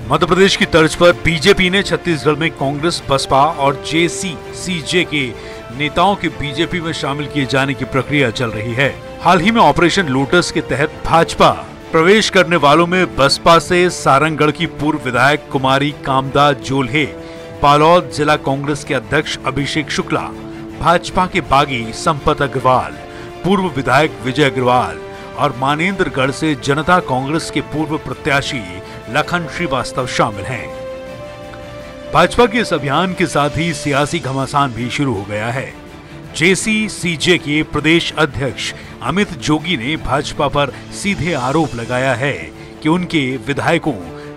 मध्य प्रदेश की तर्ज पर बीजेपी ने छत्तीसगढ़ में कांग्रेस, बसपा और जेसीसीजे के नेताओं के बीजेपी में शामिल किए जाने की प्रक्रिया चल रही है। हाल ही में ऑपरेशन लोटस के तहत भाजपा प्रवेश करने वालों में बसपा से सारंगगढ़ की पूर्व विधायक कुमारी कामदा जोल्हे, बालोद जिला कांग्रेस के अध्यक्ष अभिषेक शुक्ला, भाजपा के बागी संपत अग्रवाल, पूर्व विधायक विजय अग्रवाल और मानेंद्रगढ़ से जनता कांग्रेस के पूर्व प्रत्याशी लखन श्रीवास्तव शामिल हैं। भाजपा के इस अभियान के साथ ही सियासी घमासान भी शुरू हो गया है। जेसीसीजे के प्रदेश अध्यक्ष अमित जोगी ने भाजपा पर सीधे आरोप लगाया है कि उनके विधायकों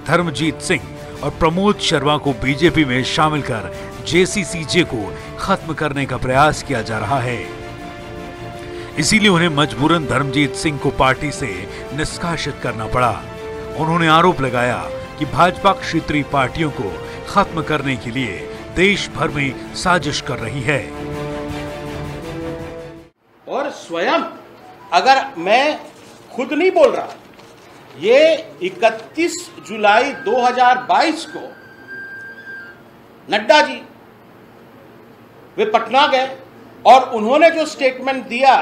धर्मजीत सिंह और प्रमोद शर्मा को बीजेपी में शामिल कर जेसीसीजे को खत्म करने का प्रयास किया जा रहा है। इसीलिए उन्हें मजबूरन धर्मजीत सिंह को पार्टी से निष्कासित करना पड़ा। उन्होंने आरोप लगाया कि भाजपा क्षेत्रीय पार्टियों को खत्म करने के लिए देश भर में साजिश कर रही है। और स्वयं अगर मैं खुद नहीं बोल रहा, ये 31 जुलाई 2022 को नड्डा जी वे पटना गए और उन्होंने जो स्टेटमेंट दिया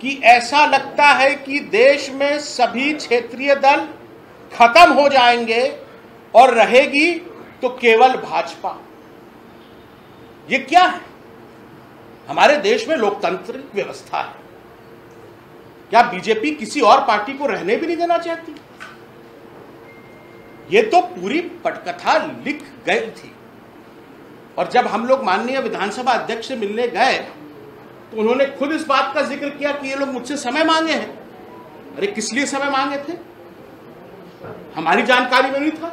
कि ऐसा लगता है कि देश में सभी क्षेत्रीय दल खत्म हो जाएंगे और रहेगी तो केवल भाजपा। ये क्या है? हमारे देश में लोकतांत्रिक व्यवस्था है। क्या बीजेपी किसी और पार्टी को रहने भी नहीं देना चाहती? ये तो पूरी पटकथा लिख गई थी। और जब हम लोग माननीय विधानसभा अध्यक्ष से मिलने गए तो उन्होंने खुद इस बात का जिक्र किया कि ये लोग मुझसे समय मांगे हैं। अरे किस लिए समय मांगे थे? हमारी जानकारी में नहीं था।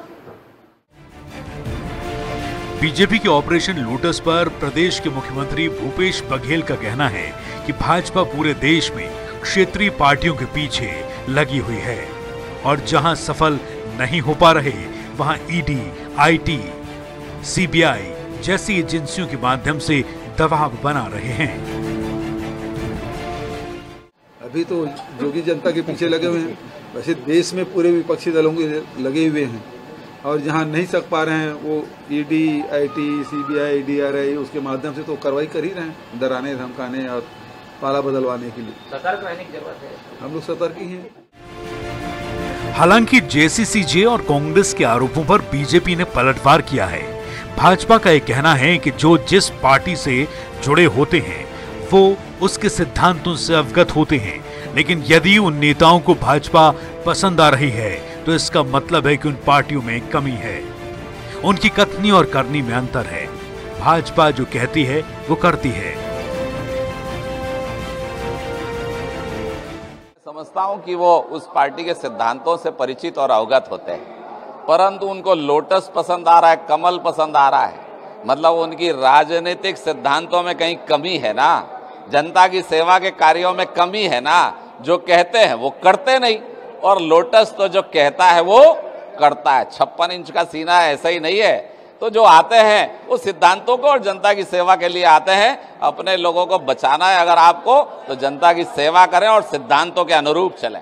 बीजेपी के ऑपरेशन लोटस पर प्रदेश के मुख्यमंत्री भूपेश बघेल का कहना है कि भाजपा पूरे देश में क्षेत्रीय पार्टियों के पीछे लगी हुई है और जहां सफल नहीं हो पा रहे वहां ईडी, आईटी, सीबीआई जैसी एजेंसियों के माध्यम से दबाव बना रहे हैं। अभी तो जोगी जनता के पीछे लगे हुए हैं। वैसे देश में पूरे विपक्षी दलों के लगे हुए हैं और जहां नहीं सक पा रहे हैं वो ईडी, आईटी, सीबीआई, डीआरआई उसके माध्यम से तो कार्रवाई कर ही रहे हैं, डराने, धमकाने और पाला बदलवाने के लिए। सतर्क रहने की जरूरत है। हम लोग सतर्क ही हैं। हालांकि जेसीसीजे और कांग्रेस के आरोपों पर बीजेपी ने पलटवार किया है। भाजपा का यह कहना है कि जो जिस पार्टी से जुड़े होते हैं वो उसके सिद्धांतों से अवगत होते हैं, लेकिन यदि उन नेताओं को भाजपा पसंद आ रही है तो इसका मतलब है कि उन पार्टियों में कमी है। उनकी कथनी और करनी में अंतर है। भाजपा जो कहती है वो करती है। समझता हूं कि वो उस पार्टी के सिद्धांतों से परिचित और अवगत होते हैं, परंतु उनको लोटस पसंद आ रहा है, कमल पसंद आ रहा है, मतलब उनकी राजनीतिक सिद्धांतों में कहीं कमी है ना, जनता की सेवा के कार्यों में कमी है ना। जो कहते हैं वो करते नहीं और लोटस तो जो कहता है वो करता है। 56 इंच का सीना ऐसा ही नहीं है। तो जो आते हैं वो सिद्धांतों को और जनता की सेवा के लिए आते हैं। अपने लोगों को बचाना है अगर आपको तो जनता की सेवा करें और सिद्धांतों के अनुरूप चलें।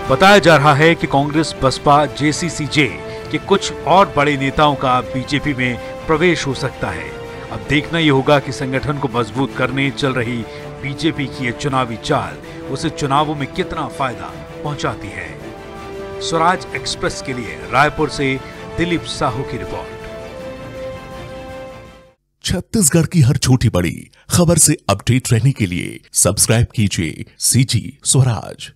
बताया जा रहा है कि कांग्रेस, बसपा, जेसीसीजे के कुछ और बड़े नेताओं का बीजेपी में प्रवेश हो सकता है। अब देखना यह होगा कि संगठन को मजबूत करने चल रही बीजेपी की ये चुनावी चाल उसे चुनावों में कितना फायदा पहुंचाती है। स्वराज एक्सप्रेस के लिए रायपुर से दिलीप साहू की रिपोर्ट। छत्तीसगढ़ की हर छोटी बड़ी खबर से अपडेट रहने के लिए सब्सक्राइब कीजिए सीजी स्वराज।